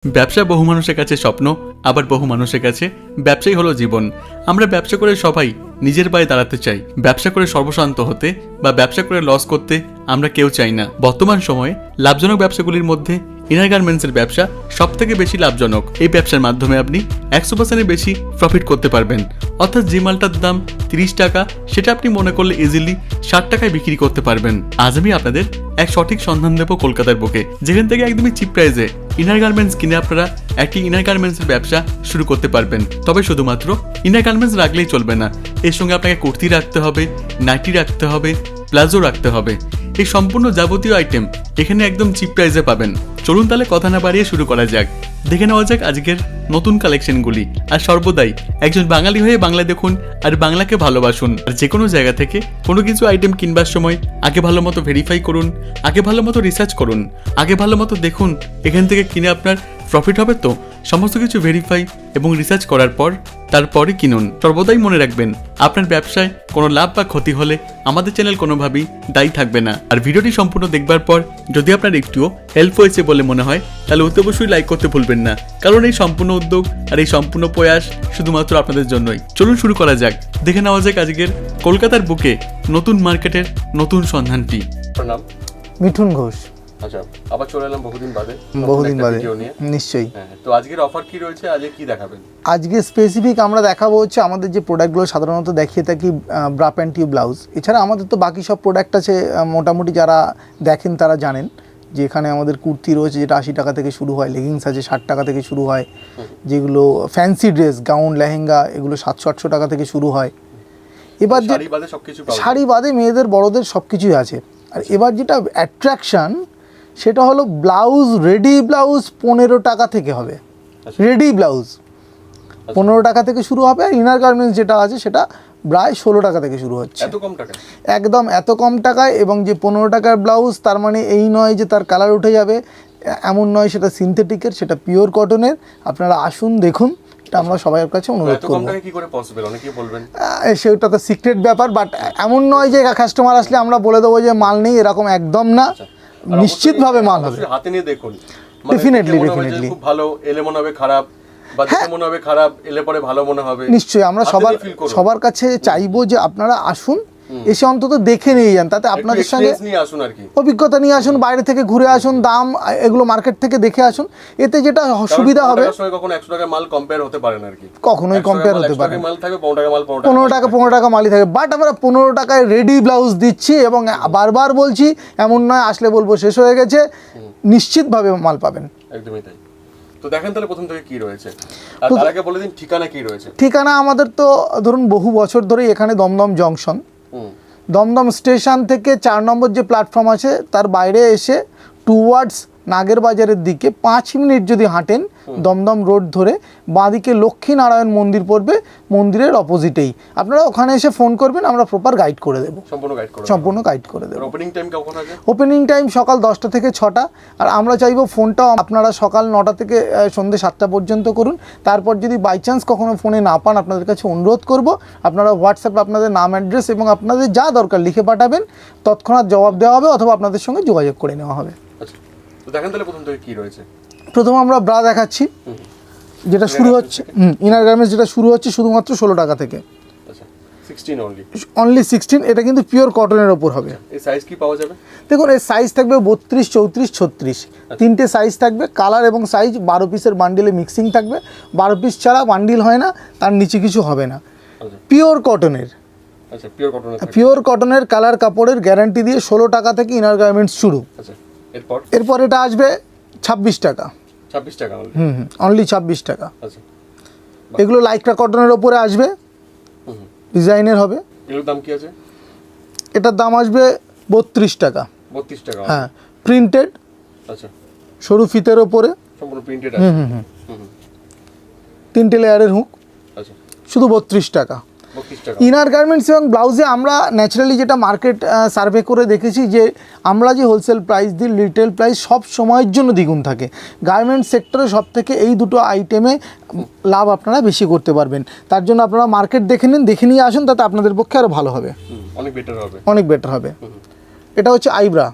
ব্যবসা বহু মানুষের কাছে স্বপ্ন, আবার বহু মানুষের কাছে ব্যবসাই হলো জীবন। আমরা ব্যবসা করে সবাই নিজের পায়ে দাঁড়াতে চাই। ব্যবসা করে সর্বশান্ত হতে বা ব্যবসা করে লস করতে আমরা কেউ চাই না। বর্তমান সময়ে লাভজনক ব্যবসাগুলির মধ্যে ইনার গার্মেন্টসের ব্যবসা সব থেকে বেশি লাভজনক। এই ব্যবসার মাধ্যমে আপনি 100% বেশি প্রফিট করতে পারবেন। অর্থাৎ যে মালটার দাম 30 টাকা সেটা আপনি মনে করলে ইজিলি 60 টাকায় বিক্রি করতে পারবেন। আজ আমি আপনাদের এক সঠিক সন্ধান দেবো কলকাতার বুকে, যেখান থেকে একদমই চিপ প্রাইসে ইনার গার্মেন্টস কিনে আপনারা একটি ইনার গার্মেন্টসের ব্যবসা শুরু করতে পারবেন। তবে শুধুমাত্র ইনার গার্মেন্টস রাখলেই চলবে না, এর সঙ্গে আপনাকে কুর্তি রাখতে হবে, নাইটি রাখতে হবে, প্লাজো রাখতে হবে। এই সম্পূর্ণ যাবতীয় আইটেম এখানে একদম চিপ প্রাইসে পাবেন। চলুন তাহলে কথা না বাড়িয়ে শুরু করা যাক। দেখে নেওয়া যাক আজকের নতুন কালেকশনগুলি। আর সর্বদাই একজন বাঙালি হয়ে বাংলা দেখুন আর বাংলাকে ভালোবাসুন। আর যে কোনো জায়গা থেকে কোনো কিছু আইটেম কিনবার সময় আগে ভালো মতো ভেরিফাই করুন, আগে ভালো মতো রিসার্চ করুন, আগে ভালো মতো দেখুন এখান থেকে কিনে আপনার প্রফিট হবে তো। সমস্ত কিছু ভেরিফাই এবং রিসার্চ করার পর তারপরে কিনুন। সর্বদাই মনে রাখবেন, আপনার ব্যবসায় কোনো লাভ বা ক্ষতি হলে আমাদের চ্যানেল কোনোভাবেই দায়ী থাকবে না। আর ভিডিওটি সম্পূর্ণ দেখবার পর যদি আপনার একটুও হেল্প হয়েছে বলে মনে হয় তাহলে অতি অবশ্যই লাইক করতে ভুলবেন না, কারণ এই সম্পূর্ণ উদ্যোগ আর এই সম্পূর্ণ প্রয়াস শুধুমাত্র আপনাদের জন্যই। চলুন শুরু করা যাক। দেখে নেওয়া যাক আজকের কলকাতার বুকে নতুন মার্কেটের নতুন সন্ধানটি। নাম মিঠুন ঘোষ। আচ্ছা, আবার চলে এলাম বহুদিন বাদে নিশ্চয়ই। তো আজকের অফার কি রয়েছে, আজকে কি দেখাবেন? আজকে স্পেসিফিক আমরা দেখাবো হচ্ছে আমাদের যে প্রোডাক্টগুলো সাধারণত দেখিয়ে থাকি ব্রা প্যান্ট টিউব ব্লাউজ। এছাড়া আমাদের তো বাকি সব প্রোডাক্ট আছে, মোটামুটি যারা দেখেন তারা জানেন যে এখানে আমাদের কুর্তি রয়েছে যেটা 80 টাকা থেকে শুরু হয়, লেগিংস আছে 60 টাকা থেকে শুরু হয়, যেগুলো ফ্যান্সি ড্রেস গাউন লেহেঙ্গা এগুলো 700-800 টাকা থেকে শুরু হয়। এবার যে শাড়ি বাদে মেয়েদের বড়দের সব কিছুই আছে। আর এবার যেটা অ্যাট্রাকশান সেটা হলো ব্লাউজ, রেডি ব্লাউজ 15 টাকা থেকে হবে। রেডি ব্লাউজ 15 টাকা থেকে শুরু হবে। আর ইনার গার্মেন্টস যেটা আছে সেটা প্রায় 16 টাকা থেকে শুরু হচ্ছে। এত কম টাকায়? একদম এত কম টাকায়। এবং যে 15 টাকার ব্লাউজ তার মানে এই নয় যে তার কালার উঠে যাবে, এমন নয়। সেটা সিনথেটিকের, সেটা পিওর কটনের। আপনারা আসুন দেখুন, এটা আমরা সবার কাছে অনুরোধ করব। সেটা তো সিক্রেট ব্যাপার, বাট এমন নয় যে কাস্টমার আসলে আমরা বলে দেবো যে মাল নেই, এরকম একদম না। নিশ্চিতভাবে মাল হবে, হাতে নিয়ে দেখুন। ডেফিনেটলি খুব ভালো এলে মনে হবে খারাপ, বা দেখে মনে হবে খারাপ, এলে পরে ভালো মনে হবে। নিশ্চয়ই আমরা সবার কাছে চাইবো যে আপনারা আসুন, এসে অন্তত দেখে নিয়ে যান। তাতে আপনাদের সঙ্গে অভিজ্ঞতা নিয়ে আসুন, বাইরে থেকে ঘুরে আসুন, দাম এগুলো মার্কেট থেকে দেখে আসুন। এতে যেটা সুবিধা হবে, কখনো 100 টাকা মাল কম্পেয়ার হতে পারে না আর কি, কখনোই কম্পেয়ার হতে পারে না। 15 টাকা মালই থাকে, বাট আমরা 15 টাকায় রেডি ব্লাউজ দিচ্ছি। এবং বারবার বলছি, এমন নয় আসলে বলবো শেষ হয়ে গেছে, নিশ্চিতভাবে মাল পাবেন। একদমই তাই। তো দেখেন তাহলে প্রথম থেকে কি রয়েছে, আর তার আগে বলে দিন ঠিকানা কি রয়েছে। ঠিকানা আমাদের তো ধরুন বহু বছর ধরেই এখানে দমদম জংশন, দমদম স্টেশন থেকে 4 নম্বর যে প্ল্যাটফর্ম আছে তার বাইরে এসে টুয়ার্ডস নাগের বাজারের দিকে 5 মিনিট যদি হাঁটেন দমদম রোড ধরে, বাঁদিকে লক্ষ্মীনারায়ণ মন্দির পড়বে, মন্দিরের অপোজিটেই। আপনারা ওখানে এসে ফোন করবেন, আমরা প্রপার গাইড করে দেবো, সম্পূর্ণ গাইড করে দেবো। ওপেনিং টাইম সকাল 10টা থেকে 6টা। আর আমরা চাইবো ফোনটাও আপনারা সকাল 9টা থেকে সন্ধ্যে 7টা পর্যন্ত করুন। তারপর যদি বাই চান্স কখনো ফোনে না পান, আপনাদের কাছে অনুরোধ করব আপনারা হোয়াটসঅ্যাপে আপনাদের নাম, অ্যাড্রেস এবং আপনাদের যা দরকার লিখে পাঠাবেন, তৎক্ষণাৎ জবাব দেওয়া হবে অথবা আপনাদের সঙ্গে যোগাযোগ করে নেওয়া হবে। দেখেন তাহলে প্রথম থেকে কি রয়েছে। প্রথম আমরা ব্রা দেখাচ্ছি, যেটা শুরু হচ্ছে ইনার গার্মেন্টস, যেটা শুরু হচ্ছে শুধুমাত্র 16 টাকা থেকে। আচ্ছা, 16 অনলি 16। এটা কিন্তু পিওর কটনের ওপর হবে। এই সাইজ কি পাওয়া যাবে? দেখুন, এর সাইজ থাকবে 32, 34, 36, তিনটে সাইজ থাকবে। কালার এবং সাইজ 12 পিসের বান্ডিলে মিক্সিং থাকবে। 12 পিস ছাড়া বান্ডিল হয় না, তার নিচে কিছু হবে না। পিওর কটনের, পিওর কটনের কালার কাপড়ের গ্যারান্টি দিয়ে 16 টাকা থেকে ইনার গার্মেন্টস শুরু। এরপর এটা আসবে 26 টাকা। 26 টাকা অনলি 26 টাকা। এগুলো লাইক্রা কটনের ওপরে আসবে, ডিজাইনের হবে। এগুলোর দাম কি আছে? এটার দাম আসবে 32 টাকা। 32 টাকা, হ্যাঁ, প্রিন্টেড। আচ্ছা, সরু ফিতের ওপরে সম্পূর্ণ প্রিন্টেড আছে। 3টে লেয়ারের হুক। আচ্ছা, শুধু 32 টাকা। ইনার গার্মেন্টস এবং ব্লাউজে আমরা ন্যাচারালি যেটা মার্কেট সার্ভে করে দেখেছি যে আমরা যে হোলসেল প্রাইস দিই, রিটেল প্রাইস সব সময়ের জন্য দ্বিগুণ থাকে। গার্মেন্টস সেক্টরে সব থেকে এই দুটো আইটেমে লাভ আপনারা বেশি করতে পারবেন। তার জন্য আপনারা মার্কেট দেখে নিন, দেখে নিয়ে আসুন, তাতে আপনাদের পক্ষে আরও ভালো হবে, অনেক বেটার হবে, অনেক বেটার হবে। এটা হচ্ছে আইব্রা।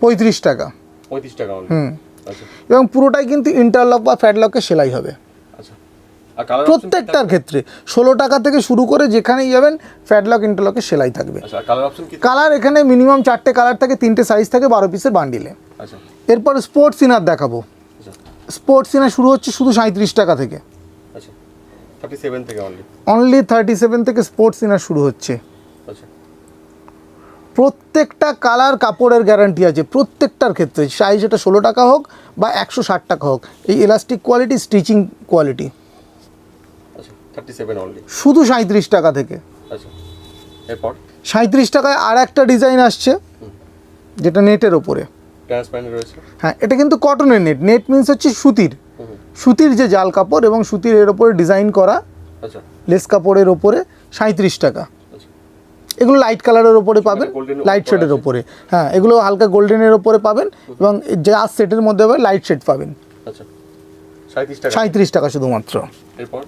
35 টাকা। 35 টাকা অনলি। আচ্ছা এবং পুরোটাই কিন্তু ইন্টারলক বা ফ্যাডলকে সেলাই হবে আচ্ছা। আর কালার প্রত্যেকটার ক্ষেত্রে। 16 টাকা থেকে শুরু করে যেখানেই যাবেন ফ্যাডলক ইন্টারলকে সেলাই থাকবে। আচ্ছা, কালার অপশন কি? কালার এখানে মিনিমাম 4টে কালার থাকে, 3টে সাইজ থাকে 12 পিসের বান্ডিলে। আচ্ছা এরপর স্পোর্টস ইনার দেখাবো। আচ্ছা স্পোর্টস ইনার শুরু হচ্ছে শুধু 37 টাকা থেকে, আচ্ছা 37 থেকে অনলি। অনলি 37 থেকে স্পোর্টস ইনার শুরু হচ্ছে। আচ্ছা প্রত্যেকটা কালার কাপড়ের গ্যারান্টি আছে প্রত্যেকটার ক্ষেত্রে, সাইজ এটা 16 টাকা হোক বা 160 টাকা হোক। এই ইলাস্টিক কোয়ালিটি, স্টিচিং কোয়ালিটি আচ্ছা 37 অনলি। শুধু 37 টাকা থেকে। আচ্ছা এরপর 37 টাকায় আর একটা ডিজাইন আসছে যেটা নেটের ওপরে। ট্রান্সপারেন্ট রয়েছে। হ্যাঁ, এটা কিন্তু কটনের নেট। নেট মিনস হচ্ছে সুতির, সুতির যে জাল কাপড় এবং সুতির এর ওপরে ডিজাইন করা আচ্ছা লেস কাপড়ের ওপরে 37 টাকা। আচ্ছা এগুলো লাইট কালারের ওপরে পাবেন, golden লাইট ওপরে শেডের আছে। ওপরে। হ্যাঁ, এগুলো হালকা গোল্ডেনের ওপরে পাবেন এবং যা সেটের মধ্যে হবে লাইট শেড পাবেন। আচ্ছা 37 টাকা। 37 টাকা শুধুমাত্র। এরপর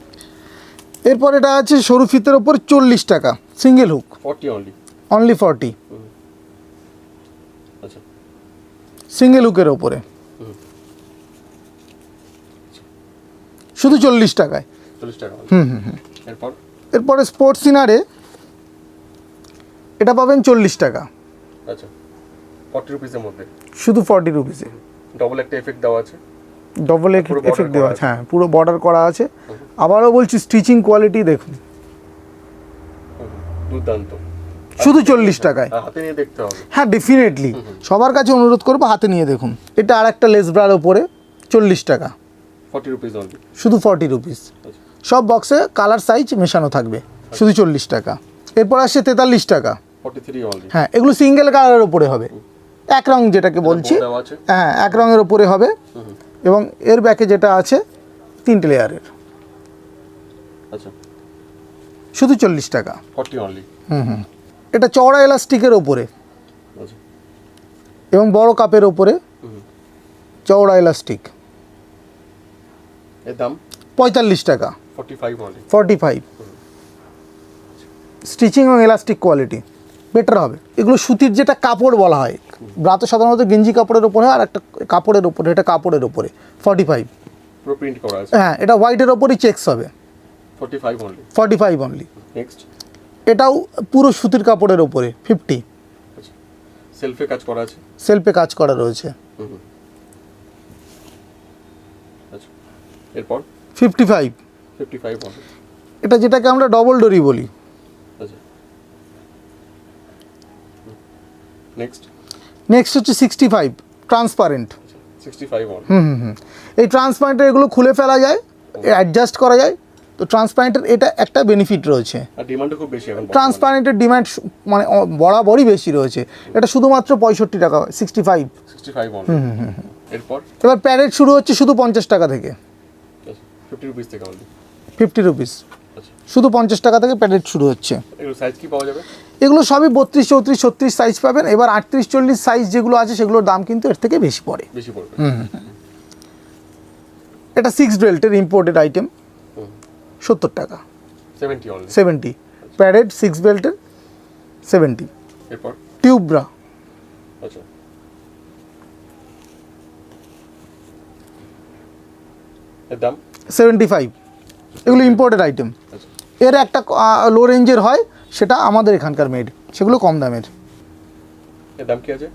এরপর এটা আছে সরু ফিতের ওপর 40 টাকা, সিঙ্গেল হুক, 40 অনলি। অনলি 40, আচ্ছা সিঙ্গেল হুকের ওপরে শুধু 40 টাকায়। 40 টাকা অনলি। এরপর এরপরে স্পোর্টস ইনারে এটা পাবেন 40 টাকা, আচ্ছা 40 রুপিসের মধ্যে শুধু 40 রুপিসে। ডবল একটা এফেক্ট দেওয়া আছে। ডবল পুরো border এফেক্ট দেওয়া করা আছে, হ্যাঁ পুরো বর্ডার করা আছে। আবারও বলছি স্টিচিং কোয়ালিটি দেখুন, দুর্দান্ত। শুধু 40 টাকায়। আর হাতে নিয়ে দেখতে হবে। হ্যাঁ ডেফিনেটলি, সবার কাছে অনুরোধ করবো হাতে নিয়ে দেখুন। এটা আর একটা লেস ব্রার ওপরে 40 টাকা, 40 রুপিস অনলি। শুধু 40 রুপিস। আচ্ছা সব বক্সে কালার সাইজ মেশানো থাকবে, শুধু 40 টাকা। এরপর আসছে 43 টাকা। 43 অনলি। হ্যাঁ, এগুলো সিঙ্গেল কালারের ওপরে হবে, এক রং যেটাকে বলছি। bow দেওয়া আছে। হ্যাঁ, এক রঙের ওপরে হবে এবং এর ব্যাকে যেটা আছে 3টে লেয়ারের, আচ্ছা শুধু 40 টাকা। 40 অনলি। এটা চওড়া এলাস্টিকের ওপরে আচ্ছা এবং বড় কাপের ওপরে চওড়া এলাস্টিক, এর দাম 45 টাকা, 45 অনলি। 45। স্টিচিং এবং এলাস্টিক কোয়ালিটি বেটার হবে। এগুলো সুতির যেটা কাপড় বলা হয়, ব্রা তো সাধারণত গেঞ্জি কাপড়ের ওপরে হয়, আর একটা কাপড়ের ওপরে, এটা কাপড়ের ওপরে 45। পুরো প্রিন্ট করা আছে। হ্যাঁ, এটা হোয়াইটের ওপরই চেকস হবে, 45 অনলি। 45 অনলি। নেক্সট এটাও পুরো সুতির কাপড়ের ওপরে 50, আচ্ছা সেলফে কাজ করা আছে। সেলফে কাজ করা রয়েছে। আচ্ছা এরপর 55, 55 অনলি। এটা যেটাকে আমরা ডবল ডোরি বলি। আচ্ছা নেক্সট নেক্সট হচ্ছে 65, ট্রান্সপারেন্ট। 65 অনলি। এই ট্রান্সপারেন্টের এগুলো খুলে ফেলা যায়, অ্যাডজাস্ট করা যায়। তো ট্রান্সপারেন্টের এটা একটা বেনিফিট রয়েছে। আর ডিমান্ডও খুব বেশি এখন। ট্রান্সপারেন্টের ডিমান্ড মানে বরাবরই বেশি রয়েছে। এটা শুধুমাত্র 65 টাকা, 65। 65 অনলি। এরপর এবার প্যারেড শুরু হচ্ছে শুধু 50 টাকা থেকে, 50 রুপিস থেকে অনলি। 50 রুপিস, আচ্ছা শুধু 50 টাকা থেকে প্যারেড শুরু হচ্ছে। এগুলো সাইজ কি পাওয়া যাবে? এগুলো সবই 32, 34, 36 সাইজ পাবেন। এবার 38, 40 সাইজ যেগুলো আছে সেগুলোর দাম কিন্তু এর থেকে বেশি পড়ে। বেশি পড়বে। এটা 6 বেল্টের ইম্পোর্টেড আইটেম, 70 টাকা, 70 অনলি। 70। প্যারেড 6 বেল্টের 70। এরপর টিউব ব্রা, আচ্ছা এর দাম 75। এগুলো ইম্পোর্টেড আইটেম। আচ্ছা এর একটা লো রেঞ্জের হয়, সেটা আমাদের এখানকার মেড, সেগুলো কম দামের। এর দাম কি আছে?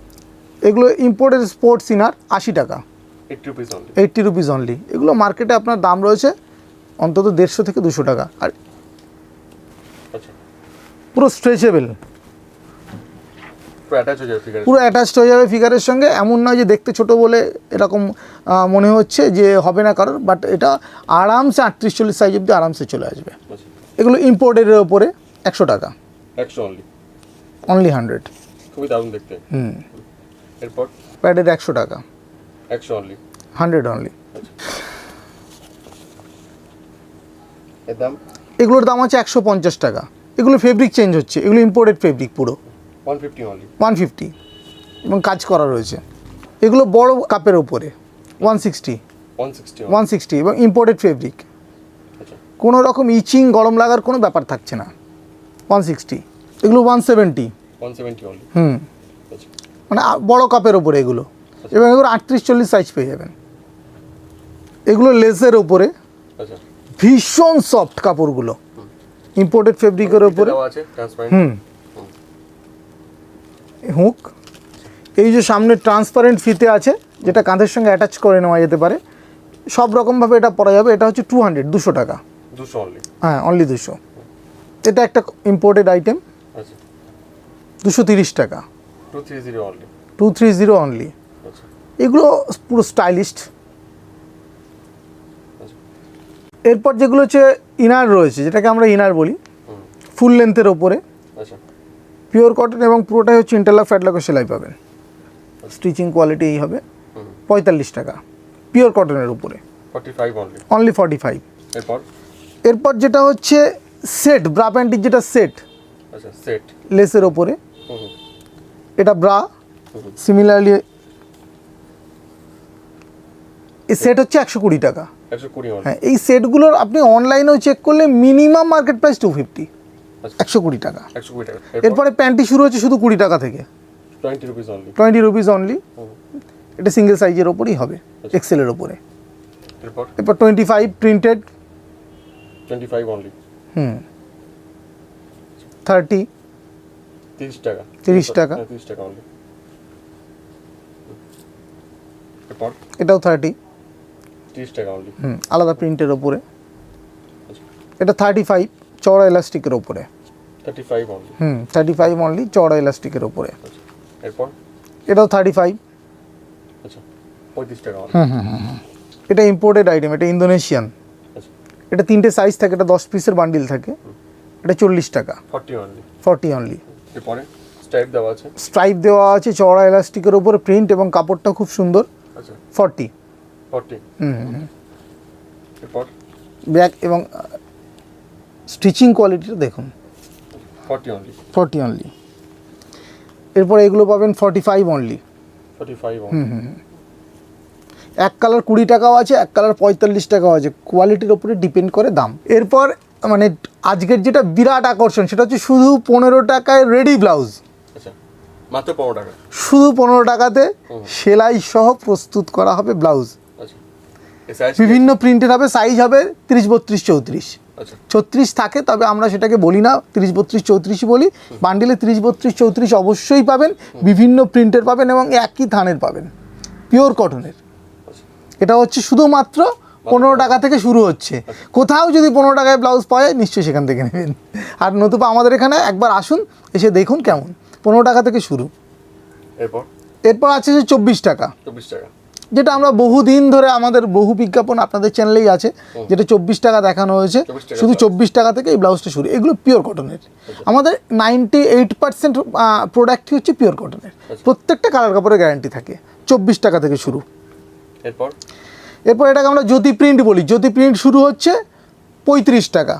এগুলো ইম্পোর্টেড স্পোর্টস ইনার 80 টাকা, 80 রুপিস অনলি। 80 rupees only. এগুলো মার্কেটে আপনার দাম রয়েছে অন্তত 150 থেকে 200 টাকা। আর আচ্ছা পুরো স্ট্রেচেবল, পুরো অ্যাটাচ হয়ে যাবে ফিগারে। পুরো অ্যাটাচড হয়ে যাবে ফিগারের সঙ্গে। এমন নয় যে দেখতে ছোট বলে এরকম মনে হচ্ছে যে হবে না কারোর, বাট এটা আরামসে 38, 40 সাইজ অব্দি আরামসে চলে আসবে। আচ্ছা এগুলো ইম্পোর্টেডের ওপরে 100 টাকা, 100 অনলি। অনলি 100। খুবই দারুণ দেখতে। এরপর প্যাডের 100 টাকা, 100 অনলি। 100 অনলি। এর দাম এগুলোর দাম আছে 150 টাকা। এগুলো ফেব্রিক চেঞ্জ হচ্ছে, এগুলো ইম্পোর্টেড ফেব্রিক পুরো 150 অনলি। 150 এবং কাজ করা রয়েছে। এগুলো বড় কাপের ওপরে 160, 160 160 এবং ইম্পোর্টেড ফেব্রিক। আচ্ছা কোনো রকম ইচিং গরম লাগার কোনো ব্যাপার থাকছে না। 160। এগুলো 170, 170 অনলি। হুম, আচ্ছা মানে বড় কাপের ওপরে এগুলো। এবং এগুলো 38-40 সাইজ পেয়ে যাবেন। এগুলো লেসের ওপরে, আচ্ছা ভীষণ সফট কাপড়গুলো, ইম্পোর্টেড ফেব্রিকের ওপরে। দেওয়া আছে ট্রান্সপারেন্ট। হুক, এই যে সামনে ট্রান্সপারেন্ট ফিতে আছে যেটা কাঁধের সঙ্গে অ্যাটাচ করে নেওয়া যেতে পারে, সব রকমভাবে এটা পরা যাবে। এটা হচ্ছে 200 টাকা। 200 অনলি। হ্যাঁ, অনলি 200। এটা একটা ইম্পোর্টেড আইটেম, আচ্ছা 230 টাকা। 230 অনলি। 230 অনলি। আচ্ছা এগুলো পুরো স্টাইলিস্ট। আচ্ছা এরপর যেগুলো হচ্ছে ইনার রয়েছে, যেটাকে আমরা ইনার বলি, ফুল লেন্থের ওপরে, আচ্ছা পিওর কটন এবং পুরোটাই হচ্ছে ইন্টারলক ফ্যাটলকের সেলাই পাবেন। স্টিচিং কোয়ালিটি এই হবে। 45 টাকা পিওর কটনের উপরে, 45 অনলি। অনলি 45। এরপর এরপর যেটা হচ্ছে সেট, ব্রা প্যান্টির যেটা সেট আচ্ছা সেট। লেসের ওপরে, হুম এটা ব্রা। সিমিলারলি এই সেট হচ্ছে 120 টাকা। 120 অনলি। হ্যাঁ, এই সেটগুলোর আপনি অনলাইনেও চেক করলে মিনিমাম মার্কেট প্রাইস 250, আচ্ছা 120 টাকা। 120 টাকা। এরপরে প্যান্টি শুরু হচ্ছে শুধু 20 টাকা থেকে, 20 রুপিস অনলি। 20 rupees only. এটা সিঙ্গেল সাইজের ওপরেই হবে, এক্সেলের ওপরে। এরপর এরপর 25 প্রিন্টেড, 25 অনলি। 30, 30 টাকা। 30 টাকা। 30 টাকা অনলি। এরপর এটাও 30, 30 টাকা অনলি। আলাদা প্রিন্টের ওপরে। এটা 35 চওড়া এলাস্টিকের ওপরে। 35 অনলি। 35 অনলি চওড়া এলাস্টিকের ওপরে। আচ্ছা এরপর এটাও 35। আচ্ছা 35 টাকা অনলি। এটা ইম্পোর্টেড আইটেম, এটা ইন্দোনেশিয়ান। আচ্ছা এটা 3টে সাইজ থাকে, এটা 10 পিসের বান্ডিল থাকে। এটা 40 টাকা, 40 অনলি। 40 অনলি। এরপরে স্ট্রাইপ দেওয়া আছে। স্ট্রাইপ দেওয়া আছে চওড়া এলাস্টিকের ওপরে, প্রিন্ট এবং কাপড়টা খুব সুন্দর। আচ্ছা 40। 40। এরপর ব্যাক এবং স্টিচিং কোয়ালিটিটা দেখুন, 40 অনলি। 40 অনলি। এরপর এগুলো পাবেন 45 অনলি। 45 অনলি। এক কালার 20 টাকাও আছে, এক কালার 45 টাকাও আছে, কোয়ালিটির ওপরে ডিপেন্ড করে দাম। এরপর মানে আজকের যেটা বিরাট আকর্ষণ, সেটা হচ্ছে শুধু 15 টাকায় রেডি ব্লাউজ। আচ্ছা মাত্র 15 টাকা। শুধু 15 টাকাতে সেলাই সহ প্রস্তুত করা হবে ব্লাউজ। আচ্ছা এই সাইজ বিভিন্ন প্রিন্টের হবে, সাইজ হবে 30, 32, 34। আচ্ছা 36 থাকে, তবে আমরা সেটাকে বলি না, 30, 32, 34 বলি। বান্ডিলে 30, 32, 34 অবশ্যই পাবেন, বিভিন্ন প্রিন্টের পাবেন এবং একই থানের পাবেন, পিওর কটনের। এটা হচ্ছে শুধুমাত্র 15 টাকা থেকে শুরু হচ্ছে। কোথাও যদি 15 টাকায় ব্লাউজ পাওয়া যায়, নিশ্চয়ই সেখান থেকে নেবেন। আর নতুবা আমাদের এখানে একবার আসুন, এসে দেখুন কেমন। 15 টাকা থেকে শুরু। এরপর এরপর আছে যে 24 টাকা, 24 টাকা। যেটা আমরা বহুদিন ধরে, আমাদের বহু বিজ্ঞাপন আপনাদের চ্যানেলেই আছে, যেটা 24 টাকা দেখানো হয়েছে। 24 টাকা শুধু 24 টাকা থেকে এই ব্লাউজটা শুরু। এগুলো পিওর কটনের। আমাদের 98% প্রোডাক্টই হচ্ছে পিওর কটনের। প্রত্যেকটা কালার কাপড়ের গ্যারান্টি থাকে। 24 টাকা থেকে শুরু। এরপর এরপর এটাকে আমরা জ্যোতি প্রিন্ট বলি। জ্যোতি প্রিন্ট শুরু হচ্ছে 35 টাকা।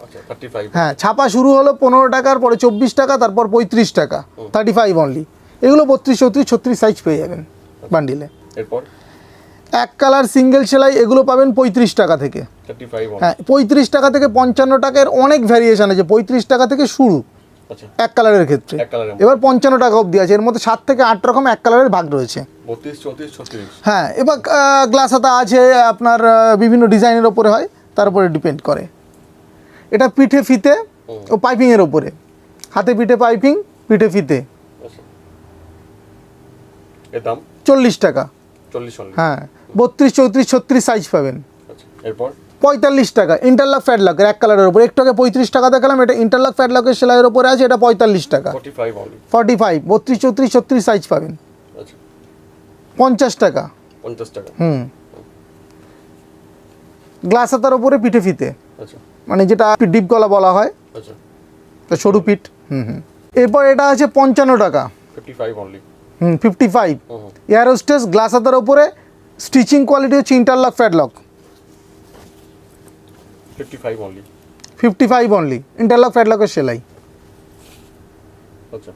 আচ্ছা 35। হ্যাঁ, ছাপা শুরু হলো 15 টাকার, পরে 24 টাকা, তারপর 35 টাকা, 35 অনলি। এগুলো 32, 34, 36 সাইজ পেয়ে যাবেন বান্ডিলে। এরপর এক কালার সিঙ্গেল সেলাই, এগুলো পাবেন 35 টাকা থেকে। 35 অনলি। হ্যাঁ, 35 টাকা থেকে 55 টাকার অনেক ভ্যারিয়েশন আছে। 35 টাকা থেকে শুরু আচ্ছা এক কালারের ক্ষেত্রে। এক কালারের এবার 55 টাকা অবধি আছে। এর মধ্যে 7 থেকে 8 রকম এক কালারের ভাগ রয়েছে। 32, 34, 36। হ্যাঁ, এবার গ্লাস হাতা আছে আপনার, বিভিন্ন ডিজাইনের ওপরে হয়, তার উপরে ডিপেন্ড করে। এটা পিঠে ফিতে ও পাইপিংয়ের ওপরে, হাতে পিঠে পাইপিং, পিঠে ফিতে। আচ্ছা এর দাম 40 টাকা। 40 অনলি। হ্যাঁ, 32, 34, 36 সাইজ পাবেন। আচ্ছা এরপর 45 টাকা ইন্টারলক ফ্যাডলকের এক কালারের ওপর। একটু আগে 35 টাকা দেখালাম, এটা ইন্টারলক ফ্যাডলকের সেলাইয়ের ওপরে আছে, এটা 45 টাকা। 45 অনলি। 45, 32, 34, 36 সাইজ পাবেন। আচ্ছা 50 টাকা। 50 টাকা। গ্লাস হাতার ওপরে পিঠে ফিতে, আচ্ছা মানে যেটা ডিপ গলা বলা হয়, আচ্ছা সরু পিঠ। এরপর এটা আছে 55 টাকা। 55 অনলি। 55 এয়ার হোস্টেস গ্লাস হাতার ওপরে, স্টিচিং কোয়ালিটি হচ্ছে ইন্টারলক ফ্যাডলক। 55 অনলি। 55 অনলি, ইন্টারলক ফ্যাডলকের সেলাই। আচ্ছা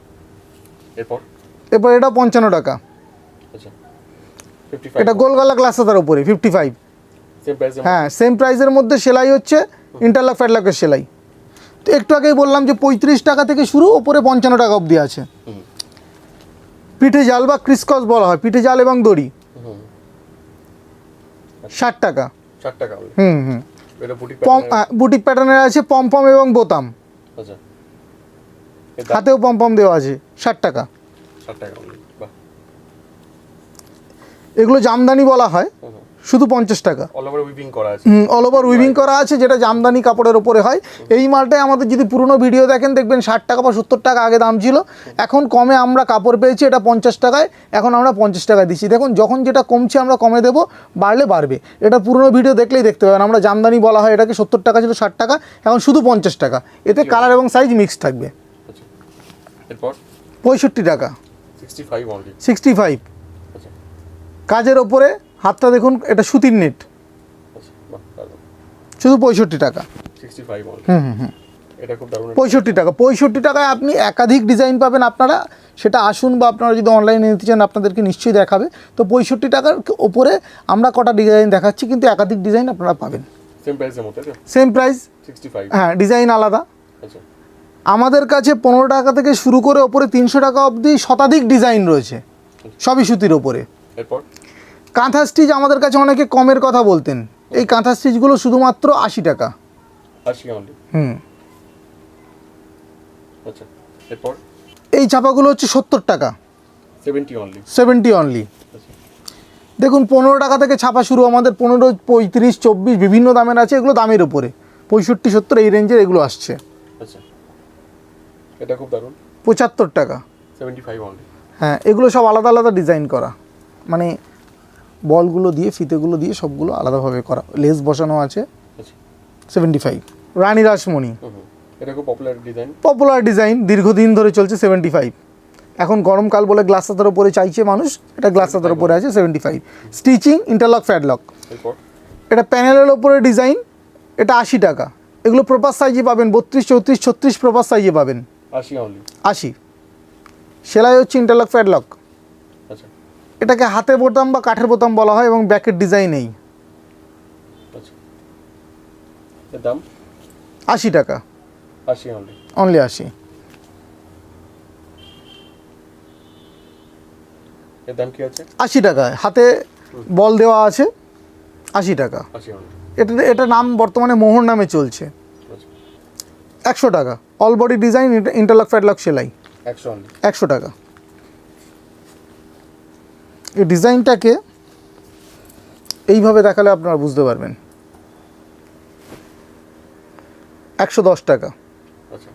এরপর এরপর এটা 55 টাকা। আচ্ছা 55 এটা গোল গলা গ্লাস হাতার ওপরে 55। Same price. হ্যাঁ, সেম প্রাইসের মধ্যে সেলাই হচ্ছে ইন্টারলক ফ্যাডলকের সেলাই। তো একটু আগেই বললাম যে 35 টাকা থেকে শুরু, ওপরে 55 টাকা অবধি আছে। পিঠে জাল বা ক্রিসকস বলা হয়, পিঠে জাল এবং দড়ি, 60 টাকা। 60 টাকা only। হুম হুম। এটা বুটিক বুটিক প্যাটার্নের আছে, পমপম এবং বোতাম, আচ্ছা, এর দাম হাতেও পমপম দেওয়া আছে, 60 টাকা। 60 টাকা only। বাহ। এগুলো জামদানি বলা হয়, শুধু 50 টাকা। অল ওভার উইভিং করা আছে। অল ওভার উইভিং করা আছে, যেটা জামদানি কাপড়ের ওপরে হয়। এই মালটাই আমাদের যদি পুরনো ভিডিও দেখেন দেখবেন 60 টাকা বা 70 টাকা আগে দাম ছিল, এখন কমে আমরা কাপড় পেয়েছি, এটা 50 টাকায়, এখন আমরা 50 টাকা দিচ্ছি। দেখুন যখন যেটা কমছে আমরা কমে দেবো, বাড়লে বাড়বে। এটা পুরনো ভিডিও দেখলেই দেখতে পাবেন, আমরা জামদানি বলা হয় এটাকে, 70 টাকা ছিল 60 টাকা, এখন শুধু 50 টাকা। এতে কালার এবং সাইজ মিক্স থাকবে। আচ্ছা, এরপর 65 টাকা, 65 only। 65। আচ্ছা কাজের ওপরে হাতটা দেখুন, এটা সুতির নেট, আচ্ছা, বাহ দারুণ। শুধু 65 টাকা। 65 only। এটা খুব দারুণ। 65 টাকা। 65 টাকায় আপনি একাধিক ডিজাইন পাবেন। আপনারা সেটা আসুন, বা আপনারা যদি অনলাইনে নিতে চান আপনাদেরকে নিশ্চয়ই দেখাবে। তো 65 টাকার ওপরে আমরা কটা ডিজাইন দেখাচ্ছি, কিন্তু একাধিক ডিজাইন আপনারা পাবেন। সেম প্রাইসের মধ্যে আছে? Same price, 65। হ্যাঁ, ডিজাইন আলাদা। আচ্ছা আমাদের কাছে 15 টাকা থেকে শুরু করে ওপরে 300 টাকা অবধি শতাধিক ডিজাইন রয়েছে, সবই সুতির ওপরে। এরপর কাঁথা স্টিচ আমাদের কাছে অনেকে কমের কথা বলতেন, এই কাঁথা স্টিচগুলো শুধুমাত্র 80 টাকা। 80 only। আচ্ছা এরপর এই ছাপাগুলো হচ্ছে 70 টাকা, 70 only। 70 অনলি। আচ্ছা দেখুন 15 টাকা থেকে ছাপা শুরু, আমাদের 15, 35, 24 বিভিন্ন দামের আছে, এগুলো দামের উপরে 65, 70 এই রেঞ্জের এগুলো আসছে। আচ্ছা এটা খুব দারুণ। 75 টাকা। 75 only। হ্যাঁ, এগুলো সব আলাদা আলাদা ডিজাইন করা, মানে বলগুলো দিয়ে, ফিতেগুলো দিয়ে সবগুলো আলাদাভাবে করা, লেস বসানো আছে। আচ্ছা 75। রানী রাসমণি, এটা খুব পপুলার ডিজাইন। পপুলার ডিজাইন, দীর্ঘদিন ধরে চলছে, 75। এখন গরমকাল বলে গ্লাস হাতার উপরে চাইছে মানুষ, এটা গ্লাস হাতার উপরে আছে, 75। Stitching, interlock, flatlock. এরপর এটা প্যানেলের ওপরে ডিজাইন, এটা 80 টাকা। এগুলো প্রপার সাইজে পাবেন, 32, 34, 36 প্রপার সাইজে পাবেন। 80 only। 80। সেলাই হচ্ছে ইন্টারলক, ফ্যাডলক। আচ্ছা এটাকে হাতে বোতাম বা কাঠের বোতাম বলা হয়, এবং ব্যাকের ডিজাইন নেই। আচ্ছা এর দাম 80 টাকা, 80 only। অনলি 80। এর দাম কি আছে? 80 টাকা, হাতে বল দেওয়া আছে, 80 টাকা। 80 only। এটা নাম বর্তমানে মোহর নামে চলছে। আচ্ছা 100 টাকা। অল বডি ডিজাইন, ইন্টারলক, ফ্যাডলক, সেলাই, 100 only। 100 টাকা। এই ডিজাইনটাকে এইভাবে দেখালে আপনারা বুঝতে পারবেন। 110 টাকা। আচ্ছা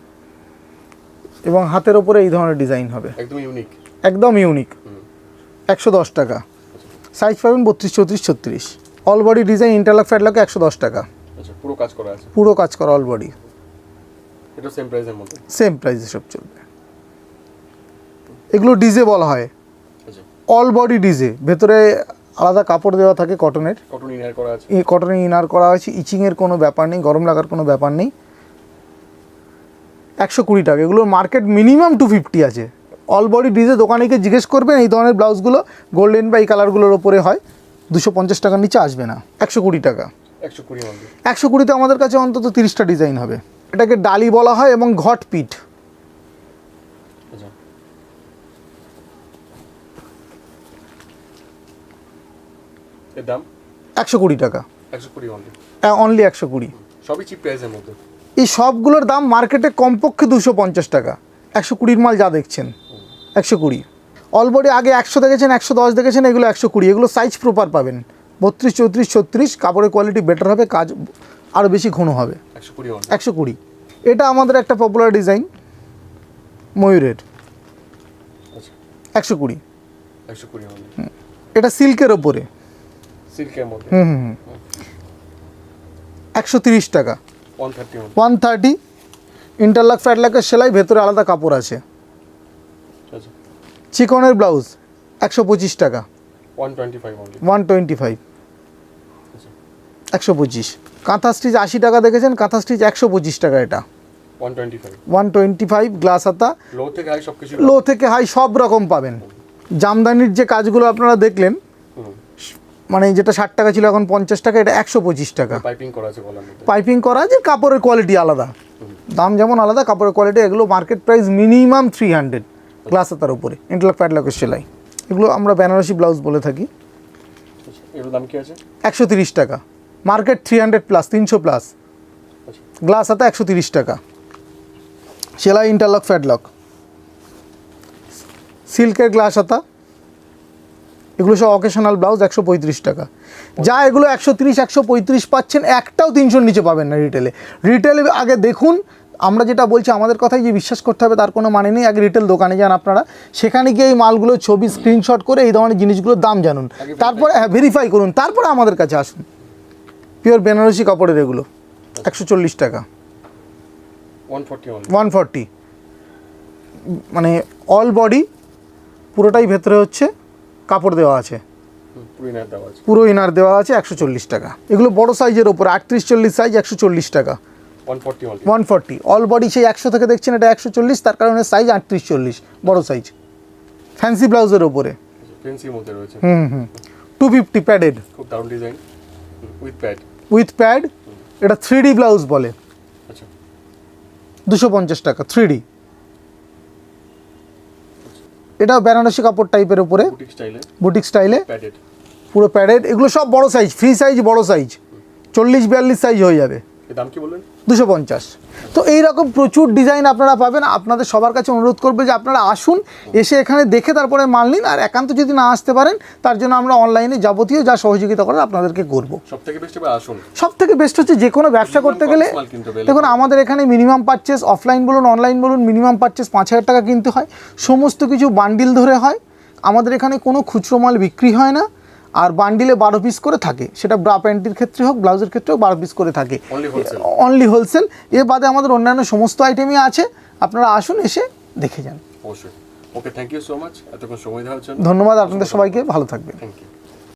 এবং হাতের ওপরে এই ধরনের ডিজাইন হবে, একদম ইউনিক। একদম ইউনিক। 110 টাকা। সাইজ পাবেন 32, 34, 36। অল বডি ডিজাইন, ইন্টারলক, ফ্যাডলকে 110 টাকা। আচ্ছা পুরো কাজ করা আছে? পুরো কাজ করা, অল বডি। এটা সেম প্রাইসের মধ্যে? সেম প্রাইসে সব চলবে। এগুলো ডিজে বলা হয়, আচ্ছা অল বডি ডিজে। ভেতরে আলাদা কাপড় দেওয়া থাকে কটনের, কটন ইনার করা আছে? এই কটনের ইনার করা হয়েছে, ইচিংয়ের কোনো ব্যাপার নেই, গরম লাগার কোনো ব্যাপার নেই। 120 টাকা। এগুলোর মার্কেট মিনিমাম 250 আছে। অল বডি ডিজে দোকানে গিয়ে জিজ্ঞেস করবেন, এই ধরনের ব্লাউজগুলো গোল্ডেন বা এই কালারগুলোর ওপরে হয়, 250 টাকার নিচে আসবে না। 120 টাকা। 120 only। 120তে আমাদের কাছে অন্তত 30টা ডিজাইন হবে। এটাকে ডালি বলা হয় এবং ঘট পিঠ। আচ্ছা এর দাম 120 টাকা, 120 only। অনলি 120। সবই চিপ প্রাইসের মধ্যে? এই সবগুলোর দাম মার্কেটে কমপক্ষে 250 টাকা। 120 মাল যা দেখছেন 120। অলবডি আগে 100 দেখেছেন, 110 দেখেছেন, এগুলো 120। এগুলো সাইজ প্রপার পাবেন, 32, 34, 36। কাপড়ের কোয়ালিটি বেটার হবে, কাজ আরও বেশি ঘন হবে। 120 only। 120। এটা আমাদের একটা পপুলার ডিজাইন, ময়ূরের, আচ্ছা 120। 120 only। এটা সিল্কের ওপরে, সিল্কের মধ্যে? 130 টাকা। 130 only। 130। ইন্টারলক, ফ্যাডলকের সেলাই, ভেতরে আলাদা কাপড় আছে। আচ্ছা চিকনের ব্লাউজ 125 টাকা। 125 only। 125। আচ্ছা 125। কাঁথা স্টিচ 80 টাকা দেখেছেন, কাঁথা স্টিচ 125 টাকা। এটা 125। 125। গ্লাস হাতা, লো থেকে হাই সব কিছু? লো থেকে হাই সব রকম পাবেন। জামদানির যে কাজগুলো আপনারা দেখলেন, মানে যেটা 60 টাকা ছিল এখন 50 টাকা, এটা 125 টাকা। পাইপিং করা আছে গলার মধ্যে? পাইপিং করা আছে, কাপড়ের কোয়ালিটি আলাদা, দাম যেমন আলাদা, কাপড়ের কোয়ালিটি। এগুলো মার্কেট প্রাইস মিনিমাম 300, গ্লাস হাতার উপরে ইন্টারলক প্যাডলকের সেলাই। এগুলো আমরা বেনারসি ব্লাউজ বলে থাকি। আচ্ছা, এর দাম কি আছে? 130 টাকা, মার্কেট 300 প্লাস, 300 প্লাস। আচ্ছা, গ্লাস হাতা 130 টাকা, সেলাই ইন্টারলক প্যাডলক। সিল্কের গ্লাস হাতা, এগুলো সব অকেশনাল ব্লাউজ 135 টাকা। যা এগুলো 130 135 পাচ্ছেন, একটাও 300-র নিচে পাবেন না রিটেলে। রিটেলে আগে দেখুন, আমরা যেটা বলছি আমাদের কথাই যে বিশ্বাস করতে হবে তার কোনো মানে নেই। আগে রিটেল দোকানে যান আপনারা, সেখানে গিয়ে এই মালগুলো ছবি স্ক্রিনশট করে এই ধরনের জিনিসগুলোর দাম জানুন, তারপরে ভেরিফাই করুন, তারপরে আমাদের কাছে আসুন। পিওর বেনারসি কাপড়ের এগুলো 140 টাকা, 140 only। 140, মানে অল বডি পুরোটাই ভেতরে হচ্ছে কাপড় দেওয়া আছে, পুরো ইনার দেওয়া আছে। পুরো ইনার দেওয়া আছে, 140 টাকা। এগুলো বড় সাইজের ওপরে 38-40 সাইজ, 140 টাকা, 140 only। 140। অল বডি সেই 100 থেকে দেখছেন, এটা 140, তার কারণে সাইজ 38-40 বড় সাইজ। ফ্যান্সি ব্লাউজের ওপরে ফেন্সির মধ্যে রয়েছে। 250 প্যাডেড খুব দারুণ design with pad. With pad. এটা 3D ব্লাউজ বলে, আচ্ছা, 250 টাকা 3D। এটা বেনারসি কাপড় টাইপের উপরে বুটিক স্টাইলে বুটিক স্টাইলে প্যাডেড। পুরো প্যাডেড। এগুলো সব বড় সাইজ, ফ্রি সাইজ, বড় সাইজ 40-42 সাইজ হয়ে যাবে, এর দাম কি বললেন? 250। তো এইরকম প্রচুর ডিজাইন আপনারা পাবেন। আপনাদের সবার কাছে অনুরোধ করবে যে আপনারা আসুন, এসে এখানে দেখে তারপরে মাল নিন। আর একান্ত যদি না আসতে পারেন, তার জন্য আমরা অনলাইনে যাবতীয় যা সহযোগিতা করার আপনাদেরকে করব। সবথেকে বেস্ট হবে আসুন। সব থেকে বেস্ট হচ্ছে যে কোনো ব্যবসা করতে গেলে, মাল কিনতে হবে। দেখুন আমাদের এখানে মিনিমাম পারচেস, অফলাইন বলুন অনলাইন বলুন, মিনিমাম পারচেস 5000 টাকা কিনতে হয়। সমস্ত কিছু বান্ডিল ধরে হয়। আমাদের এখানে কোনো খুচরো মাল বিক্রি হয় না, আর বান্ডিলে 12 পিস করে থাকে। সেটা ব্রা প্যান্টির ক্ষেত্রে হোক, ব্লাউজের ক্ষেত্রেও 12 পিস করে থাকে, অনলি হোলসেল। এর বাদে আমাদের অন্যান্য সমস্ত আইটেমই আছে। আপনারা আসুন, এসে দেখে যান। অবশ্যই। Okay, thank you so much এতক্ষণ সময় দেওয়ার জন্য। ধন্যবাদ আপনাদের সবাইকে, ভালো থাকবেন। Thank you.